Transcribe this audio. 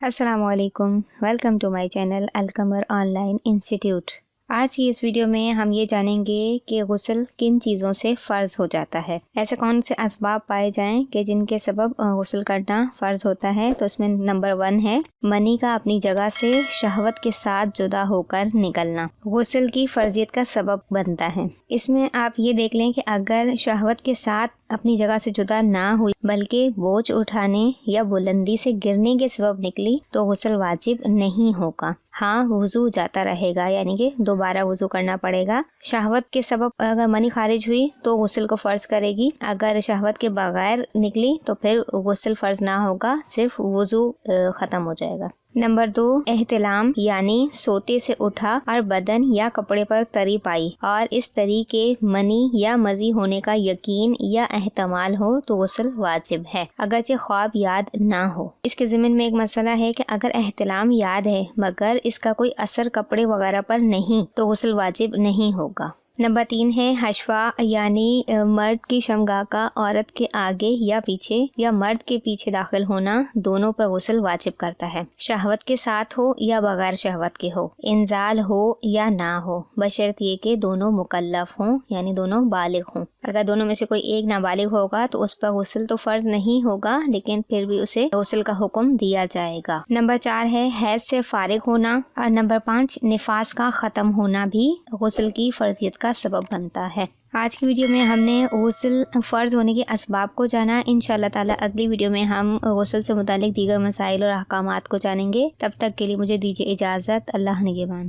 السلام علیکم، welcome to my channel القمر آن لائن انسٹیٹیوٹ۔ آج کی اس ویڈیو میں ہم یہ جانیں گے کہ غسل کن چیزوں سے فرض ہو جاتا ہے۔ ایسے کون سے اسباب پائے جائیں کہ جن کے سبب غسل کرنا فرض ہوتا ہے، تو اس میں نمبر 1 ہے منی کا اپنی جگہ سے شہوت کے ساتھ جدا ہو کر نکلنا، غسل کی فرضیت کا سبب بنتا ہے۔ اس میں آپ یہ دیکھ لیں کہ اگر شہوت کے ساتھ اپنی جگہ سے جدا نہ ہوئی بلکہ بوجھ اٹھانے یا بلندی سے گرنے کے سبب نکلی تو غسل واجب نہیں ہوگا۔ ہاں، وضو جاتا رہے گا، یعنی کہ دوبارہ وضو کرنا پڑے گا۔ شہوت کے سبب اگر منی خارج ہوئی تو غسل کو فرض کرے گی، اگر شہوت کے بغیر نکلی تو پھر غسل فرض نہ ہوگا، صرف وضو ختم ہو جائے گا۔ نمبر 2، احتلام یعنی سوتے سے اٹھا اور بدن یا کپڑے پر تری پائی اور اس تری کے منی یا مزی ہونے کا یقین یا احتمال ہو تو غسل واجب ہے، اگرچہ خواب یاد نہ ہو۔ اس کے ضمن میں ایک مسئلہ ہے کہ اگر احتلام یاد ہے مگر اس کا کوئی اثر کپڑے وغیرہ پر نہیں تو غسل واجب نہیں ہوگا۔ نمبر 3 ہے حشفہ یعنی مرد کی شمگاہ کا عورت کے آگے یا پیچھے یا مرد کے پیچھے داخل ہونا، دونوں پر غسل واجب کرتا ہے، شہوت کے ساتھ ہو یا بغیر شہوت کے ہو، انزال ہو یا نہ ہو، بشرط یہ کہ دونوں مکلف ہوں، یعنی دونوں بالغ ہوں۔ اگر دونوں میں سے کوئی ایک نابالغ ہوگا تو اس پر غسل تو فرض نہیں ہوگا، لیکن پھر بھی اسے غسل کا حکم دیا جائے گا۔ نمبر 4 ہے حیض سے فارغ ہونا، اور نمبر 5 نفاس کا ختم ہونا بھی غسل کی فرضیت کا سبب بنتا ہے۔ آج کی ویڈیو میں ہم نے غسل فرض ہونے کے اسباب کو جانا۔ انشاءاللہ تعالی اگلی ویڈیو میں ہم غسل سے متعلق دیگر مسائل اور احکامات کو جانیں گے۔ تب تک کے لیے مجھے دیجیے اجازت۔ اللہ نگہبان۔